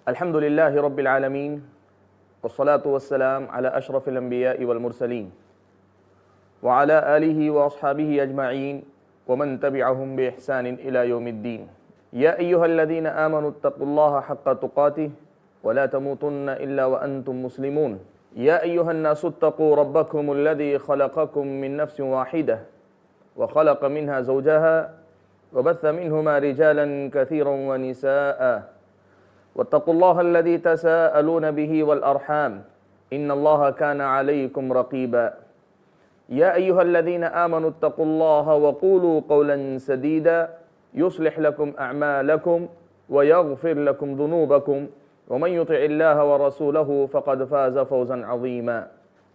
الحمد لله رب العالمين والصلاة والسلام على أشرف الأنبياء والمرسلين وعلى آله وأصحابه أجمعين ومن تبعهم بإحسان إلى يوم الدين. يا أيها الذين آمنوا اتقوا الله حق تقاته ولا تموتن إلا وأنتم مسلمون. يا أيها الناس اتقوا ربكم الذي خلقكم من نفس واحدة وخلق منها زوجها وبث منهما رجالا كثيرا ونساء واتقوا الله الذي تساءلون به والأرحام إن الله كان عليكم رقيبا. يا أيها الذين آمنوا اتقوا الله وقولوا قولا سديدا يصلح لكم أعمالكم ويغفر لكم ذنوبكم ومن يطع الله ورسوله فقد فاز فوزا عظيما.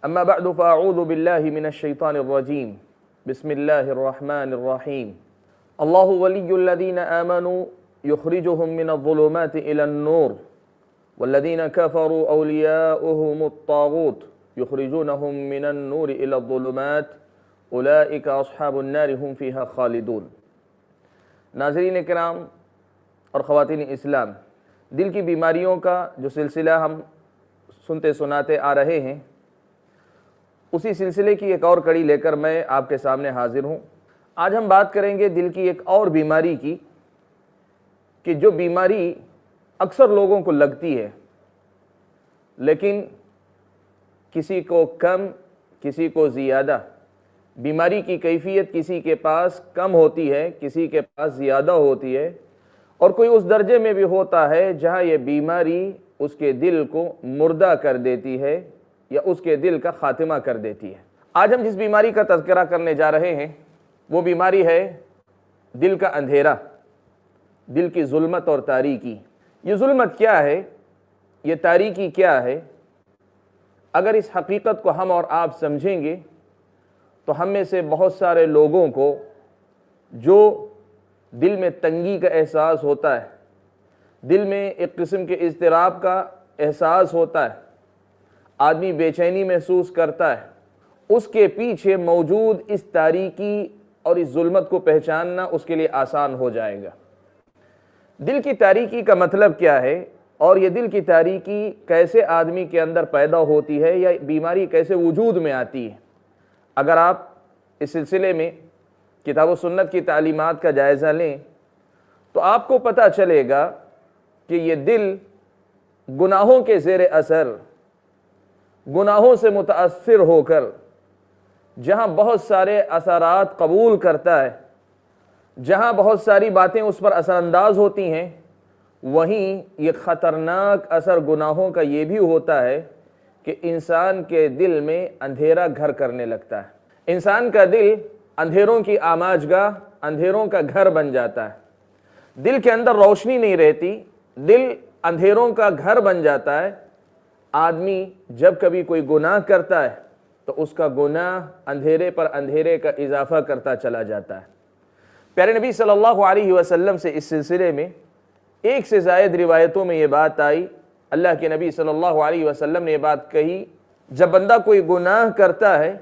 أما بعد فأعوذ بالله من الشيطان الرجيم. بسم الله الرحمن الرحيم. الله ولي الذين آمنوا يخرجهم من الظلمات إلى النور والذين كفروا أولياؤهم الطاغوت يخرجونهم من النور إلى الظلمات أولئك أصحاب النار هم فيها خالدون. ناظرین کرام اور خواتین اسلام، دل کی بیماریوں کا جو سلسلہ ہم سنتے سناتے آ رہے ہیں، اسی سلسلے کی ایک اور کڑی لے کر میں آپ کے سامنے حاضر ہوں۔ آج ہم بات کریں گے دل کی ایک اور بیماری کی، کہ جو بیماری اکثر لوگوں کو لگتی ہے، لیکن کسی کو کم کسی کو زیادہ۔ بیماری کی کیفیت کسی کے پاس کم ہوتی ہے، کسی کے پاس زیادہ ہوتی ہے، اور کوئی اس درجے میں بھی ہوتا ہے جہاں یہ بیماری اس کے دل کو مردہ کر دیتی ہے یا اس کے دل کا خاتمہ کر دیتی ہے۔ آج ہم جس بیماری کا تذکرہ کرنے جا رہے ہیں وہ بیماری ہے دل کا اندھیرا، دل کی ظلمت اور تاریکی۔ یہ ظلمت کیا ہے؟ یہ تاریکی کیا ہے؟ اگر اس حقیقت کو ہم اور آپ سمجھیں گے تو ہم میں سے بہت سارے لوگوں کو جو دل میں تنگی کا احساس ہوتا ہے، دل میں ایک قسم کے اضطراب کا احساس ہوتا ہے، آدمی بے چینی محسوس کرتا ہے، اس کے پیچھے موجود اس تاریکی اور اس ظلمت کو پہچاننا اس کے لیے آسان ہو جائے گا۔ دل کی تاریکی کا مطلب کیا ہے، اور یہ دل کی تاریکی کیسے آدمی کے اندر پیدا ہوتی ہے، یا بیماری کیسے وجود میں آتی ہے؟ اگر آپ اس سلسلے میں کتاب و سنت کی تعلیمات کا جائزہ لیں تو آپ کو پتہ چلے گا کہ یہ دل گناہوں کے زیر اثر، گناہوں سے متاثر ہو کر جہاں بہت سارے اثرات قبول کرتا ہے، جہاں بہت ساری باتیں اس پر اثر انداز ہوتی ہیں، وہیں یہ خطرناک اثر گناہوں کا یہ بھی ہوتا ہے کہ انسان کے دل میں اندھیرا گھر کرنے لگتا ہے۔ انسان کا دل اندھیروں کی آماجگاہ، اندھیروں کا گھر بن جاتا ہے۔ دل کے اندر روشنی نہیں رہتی، دل اندھیروں کا گھر بن جاتا ہے۔ آدمی جب کبھی کوئی گناہ کرتا ہے تو اس کا گناہ اندھیرے پر اندھیرے کا اضافہ کرتا چلا جاتا ہے۔ پیارے نبی صلی اللہ علیہ وسلم سے اس سلسلے میں ایک سے زائد روایتوں میں یہ بات آئی، اللہ کے نبی صلی اللہ علیہ وسلم نے یہ بات کہی، جب بندہ کوئی گناہ کرتا ہے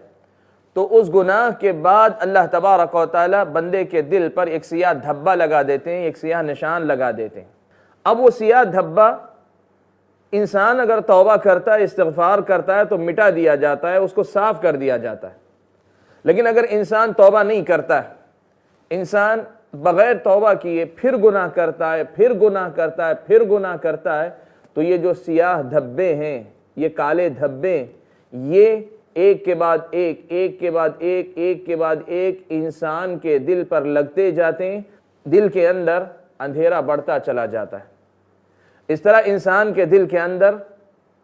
تو اس گناہ کے بعد اللہ تبارک و تعالی بندے کے دل پر ایک سیاہ دھبا لگا دیتے ہیں، ایک سیاہ نشان لگا دیتے ہیں۔ اب وہ سیاہ دھبا انسان اگر توبہ کرتا ہے، استغفار کرتا ہے تو مٹا دیا جاتا ہے، اس کو صاف کر دیا جاتا ہے۔ لیکن اگر انسان توبہ نہیں کرتا ہے، انسان بغیر توبہ کیے پھر گناہ کرتا ہے، پھر گناہ کرتا ہے، پھر گناہ کرتا ہے، تو یہ جو سیاہ دھبے ہیں، یہ کالے دھبے، یہ ایک کے بعد ایک، ایک کے بعد ایک، ایک کے بعد ایک انسان کے دل پر لگتے جاتے ہیں، دل کے اندر اندھیرا بڑھتا چلا جاتا ہے۔ اس طرح انسان کے دل کے اندر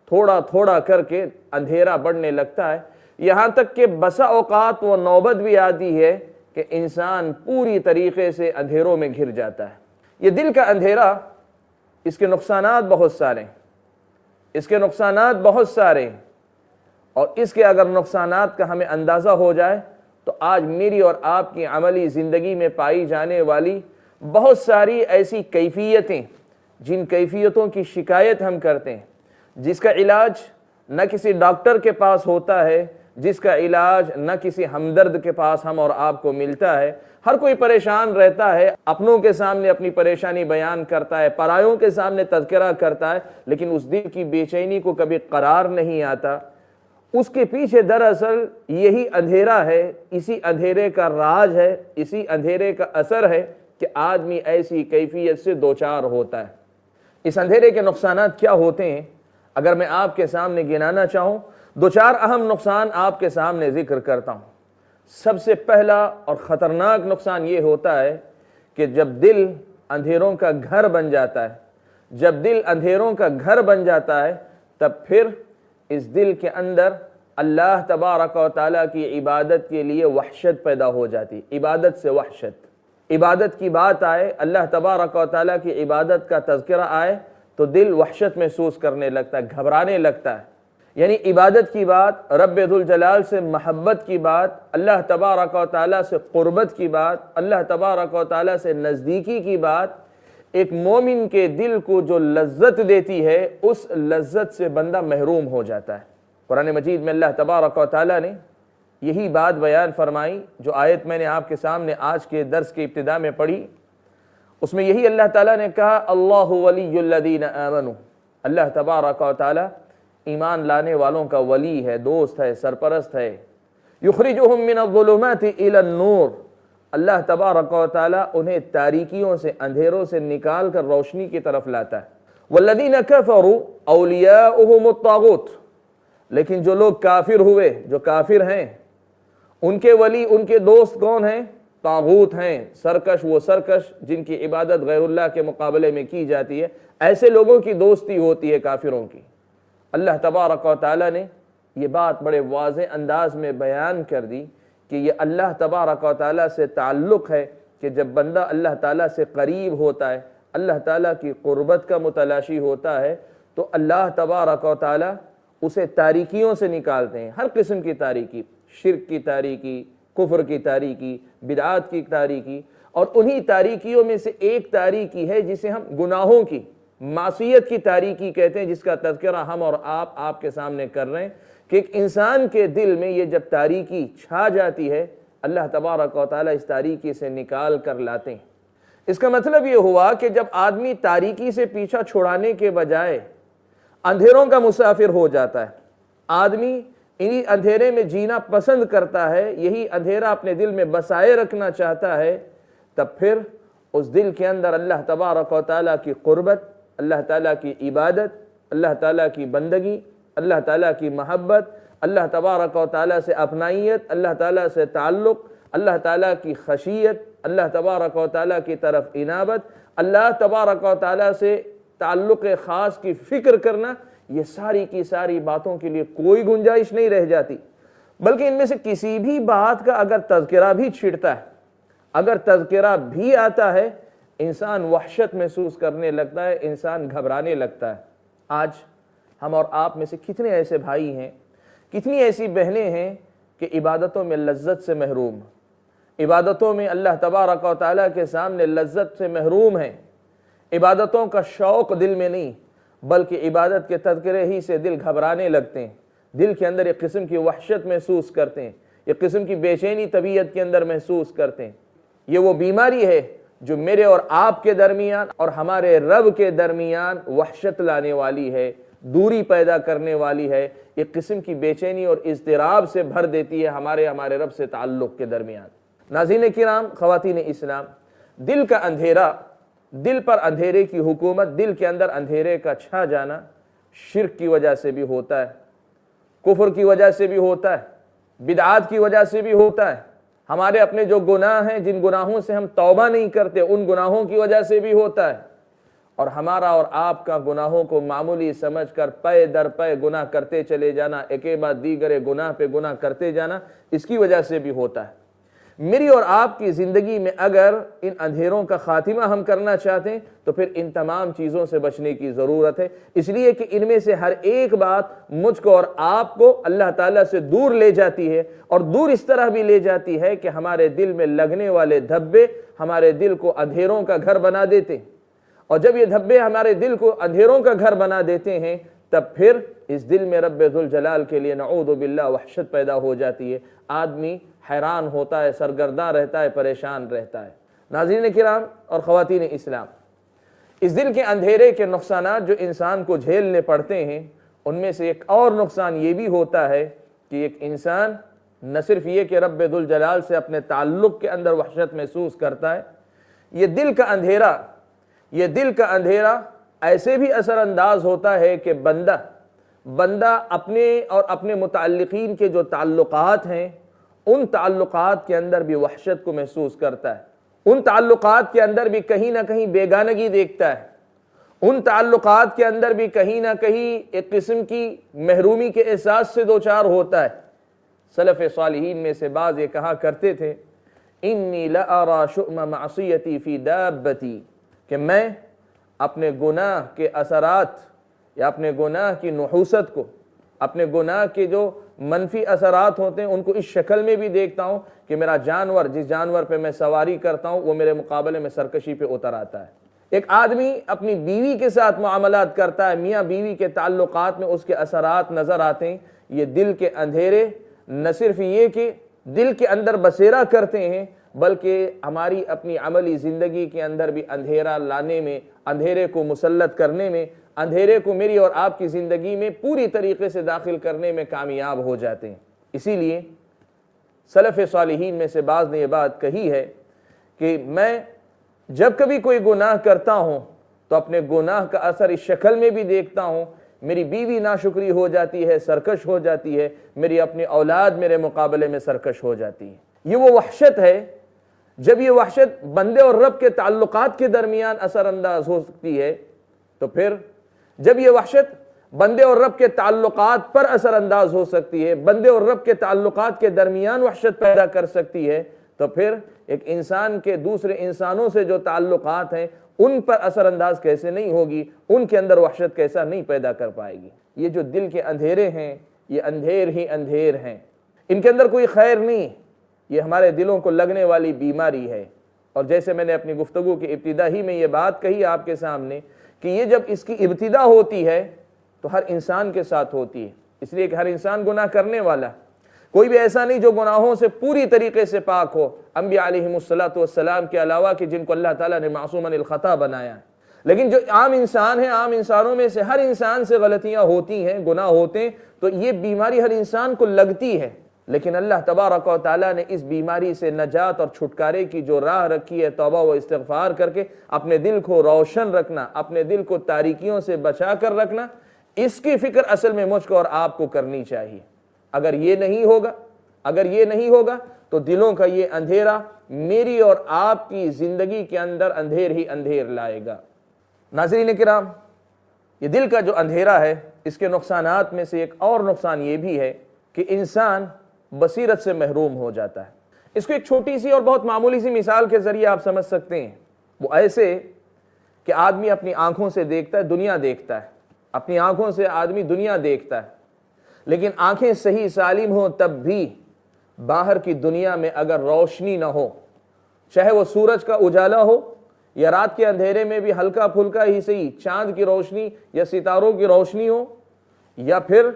تھوڑا تھوڑا کر کے اندھیرا بڑھنے لگتا ہے، یہاں تک کہ بسا اوقات وہ نوبت بھی آتی ہے کہ انسان پوری طریقے سے اندھیروں میں گھر جاتا ہے۔ یہ دل کا اندھیرا، اس کے نقصانات بہت سارے ہیں، اس کے نقصانات بہت سارے ہیں، اور اس کے اگر نقصانات کا ہمیں اندازہ ہو جائے تو آج میری اور آپ کی عملی زندگی میں پائی جانے والی بہت ساری ایسی کیفیتیں، جن کیفیتوں کی شکایت ہم کرتے ہیں، جس کا علاج نہ کسی ڈاکٹر کے پاس ہوتا ہے، جس کا علاج نہ کسی ہمدرد کے پاس ہم اور آپ کو ملتا ہے، ہر کوئی پریشان رہتا ہے، اپنوں کے سامنے اپنی پریشانی بیان کرتا ہے، پرایوں کے سامنے تذکرہ کرتا ہے، لیکن اس دل کی بے چینی کو کبھی قرار نہیں آتا۔ اس کے پیچھے دراصل یہی اندھیرا ہے، اسی اندھیرے کا راز ہے، اسی اندھیرے کا اثر ہے کہ آدمی ایسی کیفیت سے دوچار ہوتا ہے۔ اس اندھیرے کے نقصانات کیا ہوتے ہیں؟ اگر میں آپ کے سامنے گنانا چاہوں، دو چار اہم نقصان آپ کے سامنے ذکر کرتا ہوں۔ سب سے پہلا اور خطرناک نقصان یہ ہوتا ہے کہ جب دل اندھیروں کا گھر بن جاتا ہے، جب دل اندھیروں کا گھر بن جاتا ہے، تب پھر اس دل کے اندر اللہ تبارک و تعالیٰ کی عبادت کے لیے وحشت پیدا ہو جاتی، عبادت سے وحشت۔ عبادت کی بات آئے، اللہ تبارک و تعالیٰ کی عبادت کا تذکرہ آئے تو دل وحشت محسوس کرنے لگتا ہے، گھبرانے لگتا ہے۔ یعنی عبادت کی بات، رب ذوالجلال سے محبت کی بات، اللہ تبارک و تعالیٰ سے قربت کی بات، اللہ تبارک و تعالیٰ سے نزدیکی کی بات، ایک مومن کے دل کو جو لذت دیتی ہے، اس لذت سے بندہ محروم ہو جاتا ہے۔ قرآن مجید میں اللہ تبارک و تعالیٰ نے یہی بات بیان فرمائی، جو آیت میں نے آپ کے سامنے آج کے درس کی ابتدا میں پڑھی، اس میں یہی اللہ تعالیٰ نے کہا، اللہ ولی الذین آمنوا، اللہ تبارک و تعالیٰ ایمان لانے والوں کا ولی ہے، دوست ہے، سرپرست ہے۔ یخرجہم من الظلمات الی النور، اللہ تبارک و تعالیٰ انہیں تاریکیوں سے، اندھیروں سے نکال کر روشنی کی طرف لاتا ہے۔ والذین کفروا اولیاؤہم الطاغوت، لیکن جو لوگ کافر ہوئے، جو کافر ہیں، ان کے ولی، ان کے دوست کون ہیں؟ طاغوت ہیں، سرکش، وہ سرکش جن کی عبادت غیر اللہ کے مقابلے میں کی جاتی ہے، ایسے لوگوں کی دوستی ہوتی ہے کافروں کی۔ اللہ تبارک و تعالیٰ نے یہ بات بڑے واضح انداز میں بیان کر دی کہ یہ اللہ تبارک و تعالیٰ سے تعلق ہے کہ جب بندہ اللہ تعالیٰ سے قریب ہوتا ہے، اللہ تعالیٰ کی قربت کا متلاشی ہوتا ہے، تو اللہ تبارک و تعالیٰ اسے تاریکیوں سے نکالتے ہیں، ہر قسم کی تاریکی، شرک کی تاریکی، کفر کی تاریکی، بدعات کی تاریکی، اور انہی تاریکیوں میں سے ایک تاریکی ہے جسے ہم گناہوں کی، معصیت کی تاریکی کہتے ہیں، جس کا تذکرہ ہم اور آپ کے سامنے کر رہے ہیں کہ ایک انسان کے دل میں یہ جب تاریکی چھا جاتی ہے، اللہ تبارک و تعالیٰ اس تاریکی سے نکال کر لاتے ہیں۔ اس کا مطلب یہ ہوا کہ جب آدمی تاریکی سے پیچھا چھڑانے کے بجائے اندھیروں کا مسافر ہو جاتا ہے، آدمی انہی اندھیرے میں جینا پسند کرتا ہے، یہی اندھیرا اپنے دل میں بسائے رکھنا چاہتا ہے، تب پھر اس دل کے اندر اللہ تبارک و تعالیٰ کی قربت، اللہ تعالیٰ کی عبادت، اللہ تعالیٰ کی بندگی، اللہ تعالیٰ کی محبت، اللہ تبارک و تعالیٰ سے اپنائیت، اللہ تعالیٰ سے تعلق، اللہ تعالیٰ کی خشیت، اللہ تبارک و تعالیٰ کی طرف انابت، اللہ تبارک و تعالیٰ سے تعلق خاص کی فکر کرنا، یہ ساری کی ساری باتوں کے لیے کوئی گنجائش نہیں رہ جاتی، بلکہ ان میں سے کسی بھی بات کا اگر تذکرہ بھی چھڑتا ہے، اگر تذکرہ بھی آتا ہے، انسان وحشت محسوس کرنے لگتا ہے، انسان گھبرانے لگتا ہے۔ آج ہم اور آپ میں سے کتنے ایسے بھائی ہیں، کتنی ایسی بہنیں ہیں کہ عبادتوں میں لذت سے محروم، عبادتوں میں اللہ تبارک و تعالیٰ کے سامنے لذت سے محروم ہیں، عبادتوں کا شوق دل میں نہیں، بلکہ عبادت کے تذکرے ہی سے دل گھبرانے لگتے ہیں، دل کے اندر ایک قسم کی وحشت محسوس کرتے ہیں، ایک قسم کی بے چینی طبیعت کے اندر محسوس کرتے ہیں۔ یہ وہ بیماری ہے جو میرے اور آپ کے درمیان اور ہمارے رب کے درمیان وحشت لانے والی ہے، دوری پیدا کرنے والی ہے، ایک قسم کی بے چینی اور اضطراب سے بھر دیتی ہے ہمارے رب سے تعلق کے درمیان۔ ناظرین کرام، خواتین اسلام، دل کا اندھیرا، دل پر اندھیرے کی حکومت، دل کے اندر اندھیرے کا چھا جانا شرک کی وجہ سے بھی ہوتا ہے، کفر کی وجہ سے بھی ہوتا ہے، بدعات کی وجہ سے بھی ہوتا ہے، ہمارے اپنے جو گناہ ہیں، جن گناہوں سے ہم توبہ نہیں کرتے، ان گناہوں کی وجہ سے بھی ہوتا ہے، اور ہمارا اور آپ کا گناہوں کو معمولی سمجھ کر پے در پے گناہ کرتے چلے جانا، ایک بعد دیگر گناہ پہ گناہ کرتے جانا، اس کی وجہ سے بھی ہوتا ہے۔ میری اور آپ کی زندگی میں اگر ان اندھیروں کا خاتمہ ہم کرنا چاہتے ہیں تو پھر ان تمام چیزوں سے بچنے کی ضرورت ہے، اس لیے کہ ان میں سے ہر ایک بات مجھ کو اور آپ کو اللہ تعالیٰ سے دور لے جاتی ہے، اور دور اس طرح بھی لے جاتی ہے کہ ہمارے دل میں لگنے والے دھبے ہمارے دل کو اندھیروں کا گھر بنا دیتے ہیں، اور جب یہ دھبے ہمارے دل کو اندھیروں کا گھر بنا دیتے ہیں تب پھر اس دل میں رب ذوالجلال کے لیے نعوذ باللہ وحشت پیدا ہو جاتی ہے، آدمی حیران ہوتا ہے، سرگرداں رہتا ہے، پریشان رہتا ہے۔ ناظرین کرام اور خواتین اسلام، اس دل کے اندھیرے کے نقصانات جو انسان کو جھیلنے پڑتے ہیں، ان میں سے ایک اور نقصان یہ بھی ہوتا ہے کہ ایک انسان نہ صرف یہ کہ رب ذوالجلال سے اپنے تعلق کے اندر وحشت محسوس کرتا ہے، یہ دل کا اندھیرا ایسے بھی اثر انداز ہوتا ہے کہ بندہ اپنے اور اپنے متعلقین کے جو تعلقات ہیں ان تعلقات کے اندر بھی وحشت کو محسوس کرتا ہے، ان تعلقات کے اندر بھی کہیں نہ کہیں بیگانگی دیکھتا ہے، ان تعلقات کے اندر بھی کہیں نہ کہیں ایک قسم کی محرومی کے احساس سے دوچار ہوتا ہے۔ سلف صالحین میں سے بعض یہ کہا کرتے تھے، انی لأرى شؤم معصیتی فی دابتی، کہ میں اپنے گناہ کے اثرات یا اپنے گناہ کی نحوست کو، اپنے گناہ کے جو منفی اثرات ہوتے ہیں ان کو اس شکل میں بھی دیکھتا ہوں کہ میرا جانور، جس جانور پہ میں سواری کرتا ہوں، وہ میرے مقابلے میں سرکشی پہ اتر آتا ہے۔ ایک آدمی اپنی بیوی کے ساتھ معاملات کرتا ہے، میاں بیوی کے تعلقات میں اس کے اثرات نظر آتے ہیں۔ یہ دل کے اندھیرے نہ صرف یہ کہ دل کے اندر بسیرا کرتے ہیں، بلکہ ہماری اپنی عملی زندگی کے اندر بھی اندھیرا لانے میں، اندھیرے کو مسلط کرنے میں، اندھیرے کو میری اور آپ کی زندگی میں پوری طریقے سے داخل کرنے میں کامیاب ہو جاتے ہیں۔ اسی لیے سلف صالحین میں سے بعض نے یہ بات کہی ہے کہ میں جب کبھی کوئی گناہ کرتا ہوں تو اپنے گناہ کا اثر اس شکل میں بھی دیکھتا ہوں، میری بیوی ناشکری ہو جاتی ہے، سرکش ہو جاتی ہے، میری اپنی اولاد میرے مقابلے میں سرکش ہو جاتی ہے۔ یہ وہ وحشت ہے، جب یہ وحشت بندے اور رب کے تعلقات کے درمیان اثر انداز ہو سکتی ہے، تو پھر جب یہ وحشت بندے اور رب کے تعلقات پر اثر انداز ہو سکتی ہے، بندے اور رب کے تعلقات کے درمیان وحشت پیدا کر سکتی ہے، تو پھر ایک انسان کے دوسرے انسانوں سے جو تعلقات ہیں ان پر اثر انداز کیسے نہیں ہوگی، ان کے اندر وحشت کیسا نہیں پیدا کر پائے گی۔ یہ جو دل کے اندھیرے ہیں، یہ اندھیر ہی اندھیر ہیں، ان کے اندر کوئی خیر نہیں، یہ ہمارے دلوں کو لگنے والی بیماری ہے۔ اور جیسے میں نے اپنی گفتگو کی ابتدا ہی میں یہ بات کہی آپ کے سامنے کہ یہ جب اس کی ابتدا ہوتی ہے تو ہر انسان کے ساتھ ہوتی ہے، اس لیے کہ ہر انسان گناہ کرنے والا، کوئی بھی ایسا نہیں جو گناہوں سے پوری طریقے سے پاک ہو، انبیاء علیہم السلام کے علاوہ کہ جن کو اللہ تعالیٰ نے معصوم عن الخطا بنایا ہے۔ لیکن جو عام انسان ہیں، عام انسانوں میں سے ہر انسان سے غلطیاں ہوتی ہیں، گناہ ہوتے ہیں، تو یہ بیماری ہر انسان کو لگتی ہے۔ لیکن اللہ تبارک و تعالیٰ نے اس بیماری سے نجات اور چھٹکارے کی جو راہ رکھی ہے، توبہ و استغفار کر کے اپنے دل کو روشن رکھنا، اپنے دل کو تاریکیوں سے بچا کر رکھنا، اس کی فکر اصل میں مجھ کو اور آپ کو کرنی چاہیے۔ اگر یہ نہیں ہوگا تو دلوں کا یہ اندھیرا میری اور آپ کی زندگی کے اندر اندھیر ہی اندھیر لائے گا۔ ناظرین کرام، یہ دل کا جو اندھیرا ہے، اس کے نقصانات میں سے ایک اور نقصان یہ بھی ہے کہ انسان بصیرت سے محروم ہو جاتا ہے۔ اس کو ایک چھوٹی سی اور بہت معمولی سی مثال کے ذریعے آپ سمجھ سکتے ہیں۔ وہ ایسے کہ آدمی اپنی آنکھوں سے دیکھتا ہے، دنیا دیکھتا ہے، اپنی آنکھوں سے آدمی دنیا دیکھتا ہے، لیکن آنکھیں صحیح سالم ہوں تب بھی باہر کی دنیا میں اگر روشنی نہ ہو، چاہے وہ سورج کا اجالا ہو یا رات کے اندھیرے میں بھی ہلکا پھلکا ہی صحیح چاند کی روشنی یا ستاروں کی روشنی ہو، یا پھر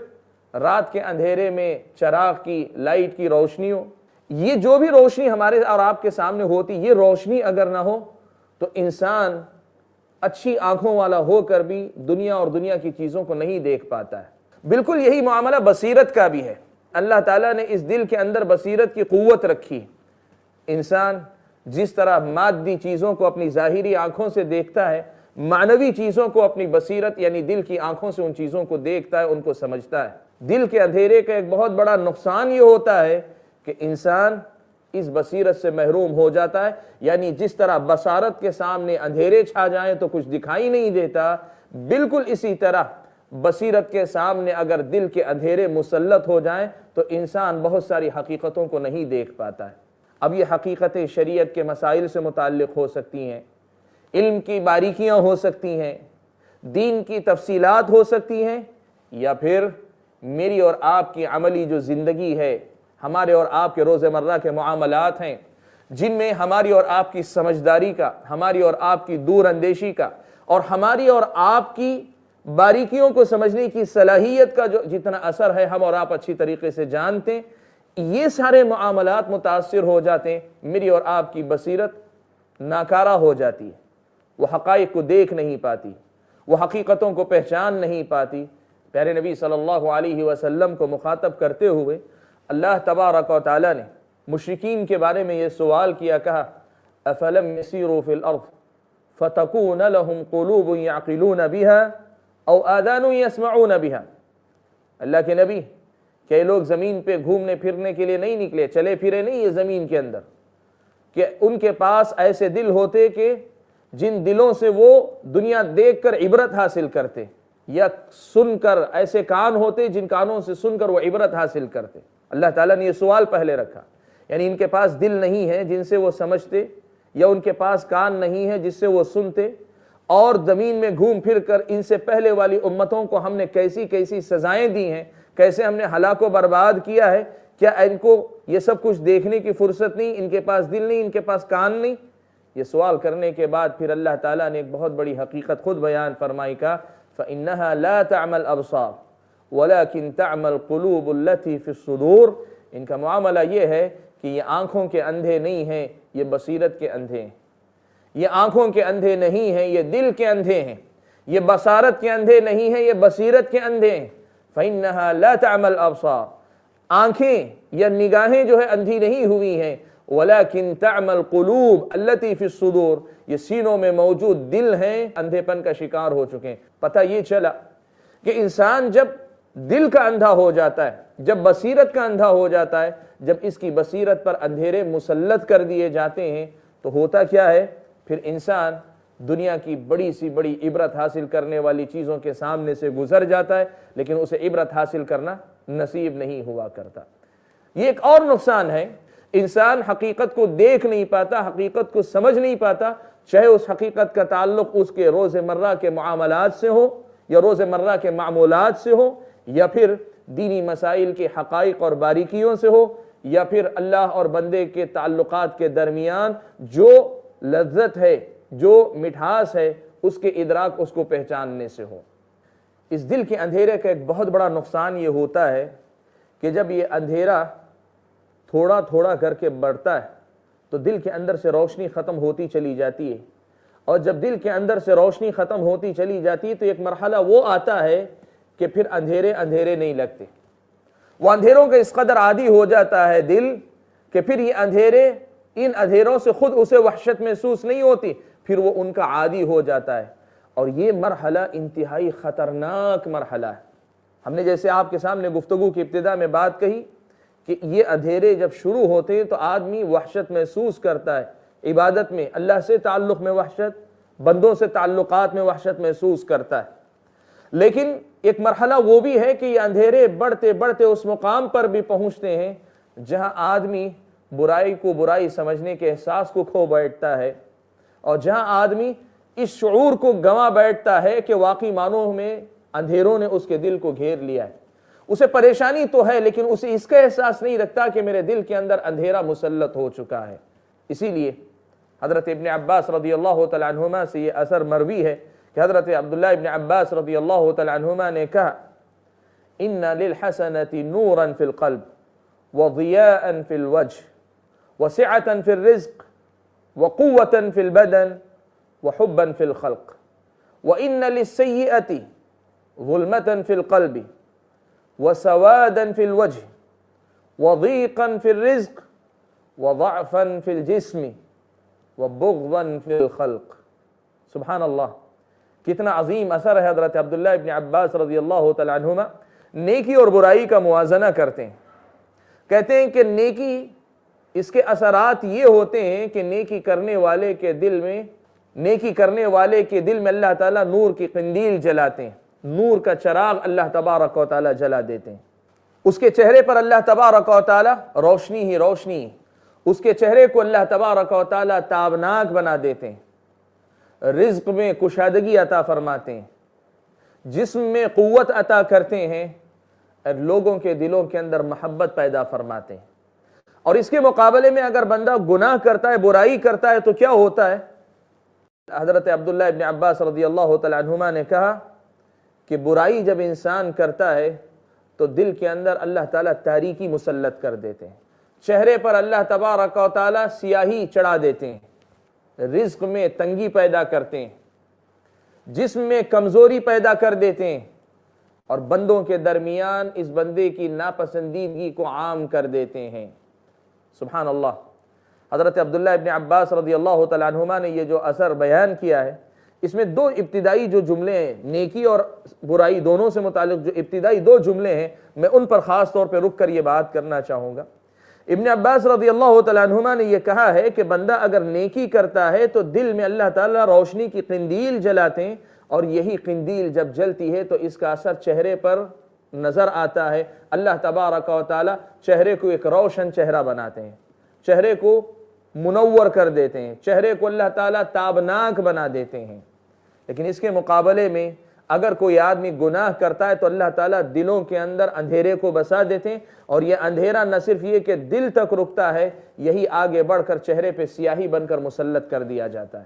رات کے اندھیرے میں چراغ کی لائٹ کی روشنی ہو، یہ جو بھی روشنی ہمارے اور آپ کے سامنے ہوتی، یہ روشنی اگر نہ ہو تو انسان اچھی آنکھوں والا ہو کر بھی دنیا اور دنیا کی چیزوں کو نہیں دیکھ پاتا ہے۔ بالکل یہی معاملہ بصیرت کا بھی ہے۔ اللہ تعالیٰ نے اس دل کے اندر بصیرت کی قوت رکھی۔ انسان جس طرح مادی چیزوں کو اپنی ظاہری آنکھوں سے دیکھتا ہے، معنوی چیزوں کو اپنی بصیرت یعنی دل کی آنکھوں سے ان چیزوں کو دیکھتا ہے، ان کو سمجھتا ہے۔ دل کے اندھیرے کا ایک بہت بڑا نقصان یہ ہوتا ہے کہ انسان اس بصیرت سے محروم ہو جاتا ہے، یعنی جس طرح بصارت کے سامنے اندھیرے چھا جائیں تو کچھ دکھائی نہیں دیتا، بالکل اسی طرح بصیرت کے سامنے اگر دل کے اندھیرے مسلط ہو جائیں تو انسان بہت ساری حقیقتوں کو نہیں دیکھ پاتا ہے۔ اب یہ حقیقتیں شریعت کے مسائل سے متعلق ہو سکتی ہیں، علم کی باریکیاں ہو سکتی ہیں، دین کی تفصیلات ہو سکتی ہیں، یا پھر میری اور آپ کی عملی جو زندگی ہے، ہمارے اور آپ کے روز مرہ کے معاملات ہیں، جن میں ہماری اور آپ کی سمجھداری کا، ہماری اور آپ کی دور اندیشی کا اور ہماری اور آپ کی باریکیوں کو سمجھنے کی صلاحیت کا جو جتنا اثر ہے ہم اور آپ اچھی طریقے سے جانتے ہیں، یہ سارے معاملات متاثر ہو جاتے ہیں، میری اور آپ کی بصیرت ناکارہ ہو جاتی ہے، وہ حقائق کو دیکھ نہیں پاتی، وہ حقیقتوں کو پہچان نہیں پاتی۔ پیارے نبی صلی اللہ علیہ وسلم کو مخاطب کرتے ہوئے اللہ تبارک و تعالی نے مشرکین کے بارے میں یہ سوال کیا، کہا افلم یسیروا فی الارض فتکون لهم قلوب یعقلون بها او آذان یسمعون بها۔ اللہ کے نبی، کہ لوگ زمین پہ گھومنے پھرنے کے لیے نہیں نکلے، چلے پھرے نہیں یہ زمین کے اندر، کہ ان کے پاس ایسے دل ہوتے کہ جن دلوں سے وہ دنیا دیکھ کر عبرت حاصل کرتے، یا سن کر ایسے کان ہوتے جن کانوں سے سن کر وہ عبرت حاصل کرتے۔ اللہ تعالیٰ نے یہ سوال پہلے رکھا، یعنی ان کے پاس دل نہیں ہے جن سے وہ سمجھتے، یا ان کے پاس کان نہیں ہے جس سے وہ سنتے، اور زمین میں گھوم پھر کر ان سے پہلے والی امتوں کو ہم نے کیسی کیسی سزائیں دی ہیں، کیسے ہم نے ہلاک و برباد کیا ہے، کیا ان کو یہ سب کچھ دیکھنے کی فرصت نہیں، ان کے پاس دل نہیں، ان کے پاس کان نہیں؟ یہ سوال کرنے کے بعد پھر اللہ تعالیٰ نے ایک بہت بڑی حقیقت خود بیان فرمائی، کا فَإِنَّهَا لَا تَعْمَى الْأَبْصَارُ وَلَكِنْ تَعْمَى الْقُلُوبُ الَّتِي فِي الصُّدُورِ۔ ان کا معاملہ یہ ہے کہ یہ آنکھوں کے اندھے نہیں ہیں، یہ بصیرت کے اندھے ہیں۔ یہ آنکھوں کے اندھے نہیں ہیں، یہ دل کے اندھے ہیں۔ یہ بصارت کے اندھے نہیں ہیں، یہ بصیرت کے اندھے ہیں۔ فَإِنَّهَا لَا تَعْمَى الْأَبْصَارُ، آنکھیں یا نگاہیں جو ہے اندھی نہیں ہوئی ہیں، وَلَكِنْ تَعْمَى الْقُلُوبُ الَّتِي فِي الصُّدُورِ، یہ سینوں میں موجود دل ہیں، اندھے پن کا شکار ہو چکے ہیں۔ پتہ یہ چلا کہ انسان جب دل کا اندھا ہو جاتا ہے، جب بصیرت کا اندھا ہو جاتا ہے، جب اس کی بصیرت پر اندھیرے مسلط کر دیے جاتے ہیں، تو ہوتا کیا ہے؟ پھر انسان دنیا کی بڑی سی بڑی عبرت حاصل کرنے والی چیزوں کے سامنے سے گزر جاتا ہے، لیکن اسے عبرت حاصل کرنا نصیب نہیں ہوا کرتا۔ یہ ایک اور نقصان ہے، انسان حقیقت کو دیکھ نہیں پاتا، حقیقت کو سمجھ نہیں پاتا، چاہے اس حقیقت کا تعلق اس کے روزمرہ کے معاملات سے ہو، یا روزمرہ کے معمولات سے ہو، یا پھر دینی مسائل کے حقائق اور باریکیوں سے ہو، یا پھر اللہ اور بندے کے تعلقات کے درمیان جو لذت ہے، جو مٹھاس ہے، اس کے ادراک، اس کو پہچاننے سے ہو۔ اس دل کے اندھیرے کا ایک بہت بڑا نقصان یہ ہوتا ہے کہ جب یہ اندھیرا تھوڑا تھوڑا کر کے بڑھتا ہے تو دل کے اندر سے روشنی ختم ہوتی چلی جاتی ہے، اور جب دل کے اندر سے روشنی ختم ہوتی چلی جاتی ہے تو ایک مرحلہ وہ آتا ہے کہ پھر اندھیرے اندھیرے نہیں لگتے۔ وہ اندھیروں کا اس قدر عادی ہو جاتا ہے دل کہ پھر یہ اندھیرے، ان اندھیروں سے خود اسے وحشت محسوس نہیں ہوتی، پھر وہ ان کا عادی ہو جاتا ہے، اور یہ مرحلہ انتہائی خطرناک مرحلہ ہے۔ ہم نے جیسے آپ کے سامنے گفتگو کی ابتدا میں بات کہی کہ یہ اندھیرے جب شروع ہوتے ہیں تو آدمی وحشت محسوس کرتا ہے، عبادت میں، اللہ سے تعلق میں وحشت، بندوں سے تعلقات میں وحشت محسوس کرتا ہے۔ لیکن ایک مرحلہ وہ بھی ہے کہ یہ اندھیرے بڑھتے بڑھتے اس مقام پر بھی پہنچتے ہیں جہاں آدمی برائی کو برائی سمجھنے کے احساس کو کھو بیٹھتا ہے، اور جہاں آدمی اس شعور کو گنوا بیٹھتا ہے کہ واقعی معنوں میں اندھیروں نے اس کے دل کو گھیر لیا ہے۔ اسے پریشانی تو ہے لیکن اسے اس کا احساس نہیں رکھتا کہ میرے دل کے اندر اندھیرا مسلط ہو چکا ہے۔ اسی لیے حضرت ابن عباس رضی اللہ تعالیٰ عنہما سے یہ اثر مروی ہے کہ حضرت عبداللہ ابن عباس رضی اللہ تعالیٰ عنہما نے کہا ان للحسنۃ نورا فی القلب وضیاء فی الوجہ وسعة فی الرزق وقوة فی البدن وحبا فی الخلق وان للسیئۃ ظلمة فی القلب وسوادا فی الوجہ وضیقا فی الرزق وضعفا فی الجسم وبغضا فی الخلق۔ سبحان اللہ، کتنا عظیم اثر ہے۔ حضرت عبداللہ ابن عباس رضی اللہ تعالیٰ عنہما نیکی اور برائی کا موازنہ کرتے ہیں، کہتے ہیں کہ نیکی، اس کے اثرات یہ ہوتے ہیں کہ نیکی کرنے والے کے دل میں اللہ تعالیٰ نور کی قندیل جلاتے ہیں، نور کا چراغ اللہ تبارک و تعالیٰ جلا دیتے ہیں۔ اس کے چہرے پر اللہ تبارک و تعالیٰ روشنی ہی روشنی، اس کے چہرے کو اللہ تبارک و تعالیٰ تابناک بنا دیتے ہیں، رزق میں کشادگی عطا فرماتے ہیں، جسم میں قوت عطا کرتے ہیں، اور لوگوں کے دلوں کے اندر محبت پیدا فرماتے ہیں۔ اور اس کے مقابلے میں اگر بندہ گناہ کرتا ہے، برائی کرتا ہے تو کیا ہوتا ہے؟ حضرت عبداللہ ابن عباس رضی اللہ تعالیٰ عنہما نے کہا کہ برائی جب انسان کرتا ہے تو دل کے اندر اللہ تعالیٰ تاریکی مسلط کر دیتے ہیں، چہرے پر اللہ تبارک و تعالیٰ سیاہی چڑھا دیتے ہیں، رزق میں تنگی پیدا کرتے ہیں، جسم میں کمزوری پیدا کر دیتے ہیں، اور بندوں کے درمیان اس بندے کی ناپسندیدگی کو عام کر دیتے ہیں۔ سبحان اللہ۔ حضرت عبداللہ ابن عباس رضی اللہ تعالیٰ عنہما نے یہ جو اثر بیان کیا ہے، اس میں دو ابتدائی جو جملے ہیں، نیکی اور برائی دونوں سے متعلق جو ابتدائی دو جملے ہیں، میں ان پر خاص طور پہ رک کر یہ بات کرنا چاہوں گا۔ ابن عباس رضی اللہ تعالیٰ عنہما نے یہ کہا ہے کہ بندہ اگر نیکی کرتا ہے تو دل میں اللہ تعالیٰ روشنی کی قندیل جلاتے ہیں، اور یہی قندیل جب جلتی ہے تو اس کا اثر چہرے پر نظر آتا ہے۔ اللہ تبارک و تعالیٰ چہرے کو ایک روشن چہرہ بناتے ہیں، چہرے کو منور کر دیتے ہیں، چہرے کو اللہ تعالیٰ تابناک بنا دیتے ہیں۔ لیکن اس کے مقابلے میں اگر کوئی آدمی گناہ کرتا ہے تو اللہ تعالیٰ دلوں کے اندر اندھیرے کو بسا دیتے ہیں، اور یہ اندھیرا نہ صرف یہ کہ دل تک رکتا ہے، یہی آگے بڑھ کر چہرے پہ سیاہی بن کر مسلط کر دیا جاتا ہے۔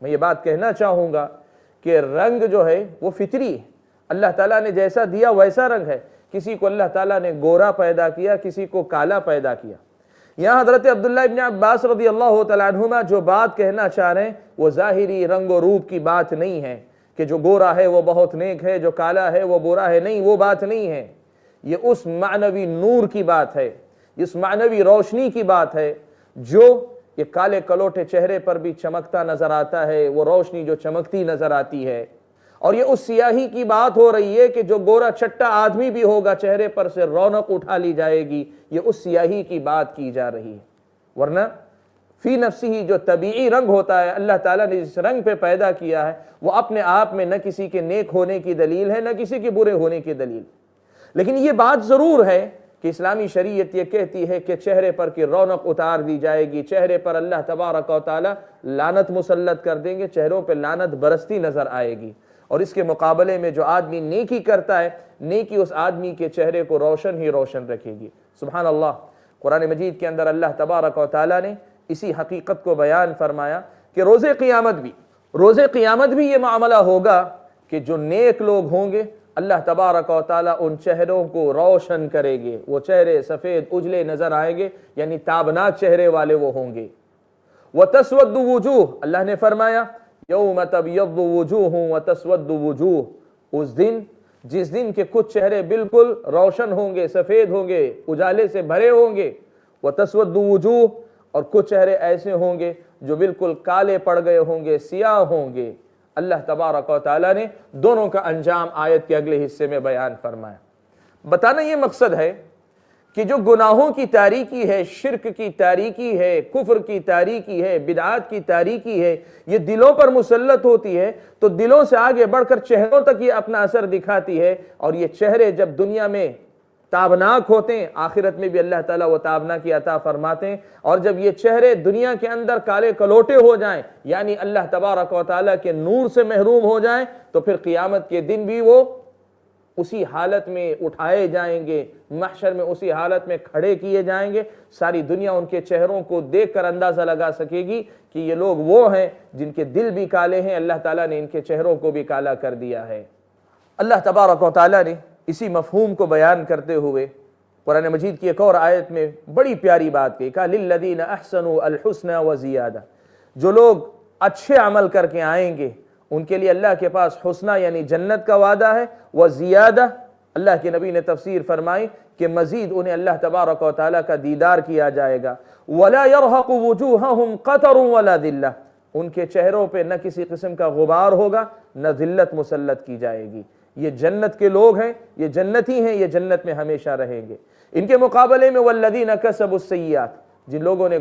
میں یہ بات کہنا چاہوں گا کہ رنگ جو ہے وہ فطری ہے، اللہ تعالیٰ نے جیسا دیا ویسا رنگ ہے۔ کسی کو اللہ تعالیٰ نے گورا پیدا کیا، کسی کو کالا پیدا کیا۔ یہاں حضرت عبداللہ ابن عباس رضی اللہ تعالیٰ عنہما جو بات کہنا چاہ رہے ہیں وہ ظاہری رنگ و روپ کی بات نہیں ہے کہ جو گورا ہے وہ بہت نیک ہے، جو کالا ہے وہ برا ہے، نہیں، وہ بات نہیں ہے۔ یہ اس معنوی نور کی بات ہے، اس معنوی روشنی کی بات ہے جو یہ کالے کلوٹے چہرے پر بھی چمکتا نظر آتا ہے، وہ روشنی جو چمکتی نظر آتی ہے۔ اور یہ اس سیاہی کی بات ہو رہی ہے کہ جو گورا چٹا آدمی بھی ہوگا چہرے پر سے رونق اٹھا لی جائے گی، یہ اس سیاہی کی بات کی جا رہی ہے۔ ورنہ فی نفسی جو طبیعی رنگ ہوتا ہے، اللہ تعالیٰ نے جس رنگ پہ پیدا کیا ہے، وہ اپنے آپ میں نہ کسی کے نیک ہونے کی دلیل ہے، نہ کسی کے برے ہونے کی دلیل۔ لیکن یہ بات ضرور ہے کہ اسلامی شریعت یہ کہتی ہے کہ چہرے پر کی رونق اتار دی جائے گی، چہرے پر اللہ تبارک و تعالیٰ لعنت مسلط کر دیں گے، چہروں پہ لعنت برستی نظر آئے گی۔ اور اس کے مقابلے میں جو آدمی نیکی کرتا ہے، نیکی اس آدمی کے چہرے کو روشن ہی روشن رکھے گی۔ سبحان اللہ۔ قرآن مجید کے اندر اللہ تبارک و تعالیٰ نے اسی حقیقت کو بیان فرمایا کہ روز قیامت بھی یہ معاملہ ہوگا کہ جو نیک لوگ ہوں گے اللہ تبارک و تعالیٰ ان چہروں کو روشن کرے گے، وہ چہرے سفید اجلے نظر آئیں گے، یعنی تابناک چہرے والے وہ ہوں گے۔ وَتَسْوَدُّ وُجُوهُ، اللہ نے فرمایا یوم تبیض وجوہ وتسود وجوہ، اس دن جس دن کے کچھ چہرے بالکل روشن ہوں گے، سفید ہوں گے، اجالے سے بھرے ہوں گے، وتسود وجوہ، اور کچھ چہرے ایسے ہوں گے جو بالکل کالے پڑ گئے ہوں گے، سیاہ ہوں گے۔ اللہ تبارک و تعالیٰ نے دونوں کا انجام آیت کے اگلے حصے میں بیان فرمایا۔ بتانا یہ مقصد ہے کہ جو گناہوں کی تاریکی ہے، شرک کی تاریکی ہے، کفر کی تاریکی ہے، بدعات کی تاریکی ہے، یہ دلوں پر مسلط ہوتی ہے تو دلوں سے آگے بڑھ کر چہروں تک یہ اپنا اثر دکھاتی ہے، اور یہ چہرے جب دنیا میں تابناک ہوتے ہیں، آخرت میں بھی اللہ تعالیٰ وہ تابناکی عطا فرماتے ہیں۔ اور جب یہ چہرے دنیا کے اندر کالے کلوٹے ہو جائیں، یعنی اللہ تبارک و تعالیٰ کے نور سے محروم ہو جائیں، تو پھر قیامت کے دن بھی وہ اسی حالت میں اٹھائے جائیں گے، محشر میں اسی حالت میں کھڑے کیے جائیں گے۔ ساری دنیا ان کے چہروں کو دیکھ کر اندازہ لگا سکے گی کہ یہ لوگ وہ ہیں جن کے دل بھی کالے ہیں، اللہ تعالیٰ نے ان کے چہروں کو بھی کالا کر دیا ہے۔ اللہ تبارک و تعالیٰ نے اسی مفہوم کو بیان کرتے ہوئے قرآن مجید کی ایک اور آیت میں بڑی پیاری بات کہی، کہا لِلَّذِينَ أَحْسَنُوا الْحُسْنَى وَزِيَادَةً، جو لوگ اچھے عمل کر کے آئیں گے ان کے لیے اللہ کے پاس حسنہ یعنی جنت کا وعدہ ہے، وزیادہ، اللہ کے نبی نے تفسیر فرمائی کہ مزید انہیں اللہ تبارک و تعالیٰ کا دیدار کیا جائے گا۔ وَلَا يَرْهَقُ وُجُوهَهُمْ قَتَرٌ وَلَا ذِلَّةٌ، ان کے چہروں پہ نہ کسی قسم کا غبار ہوگا، نہ ذلت مسلط کی جائے گی۔ یہ جنت کے لوگ ہیں، یہ جنتی ہیں، یہ جنت میں ہمیشہ رہیں گے۔ ان کے مقابلے میں وَالَّذِينَ كَسَبُوا السَّيِّئَاتِ، جن لوگوں نے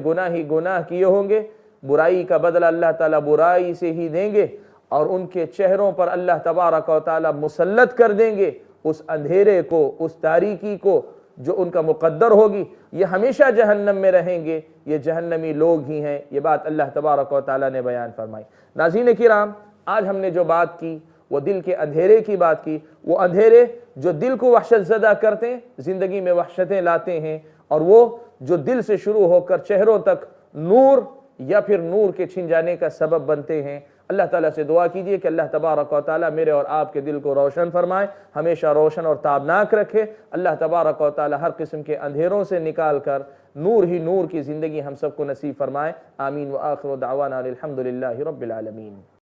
گناہ کیے ہوں گے، برائی کا بدلہ اللہ تعالیٰ برائی سے ہی دیں گے، اور ان کے چہروں پر اللہ تبارک و تعالیٰ مسلط کر دیں گے اس اندھیرے کو، اس تاریکی کو جو ان کا مقدر ہوگی، یہ ہمیشہ جہنم میں رہیں گے، یہ جہنمی لوگ ہی ہیں۔ یہ بات اللہ تبارک و تعالیٰ نے بیان فرمائی۔ ناظرین کرام، آج ہم نے جو بات کی وہ دل کے اندھیرے کی بات کی، وہ اندھیرے جو دل کو وحشت زدہ کرتے ہیں، زندگی میں وحشتیں لاتے ہیں، اور وہ جو دل سے شروع ہو کر چہروں تک نور یا پھر نور کے چھن جانے کا سبب بنتے ہیں۔ اللہ تعالیٰ سے دعا کیجئے کہ اللہ تبارک و تعالیٰ میرے اور آپ کے دل کو روشن فرمائے، ہمیشہ روشن اور تابناک رکھے۔ اللہ تبارک و تعالیٰ ہر قسم کے اندھیروں سے نکال کر نور ہی نور کی زندگی ہم سب کو نصیب فرمائے۔ آمین وآخر دعوانا الحمدللہ رب العالمین۔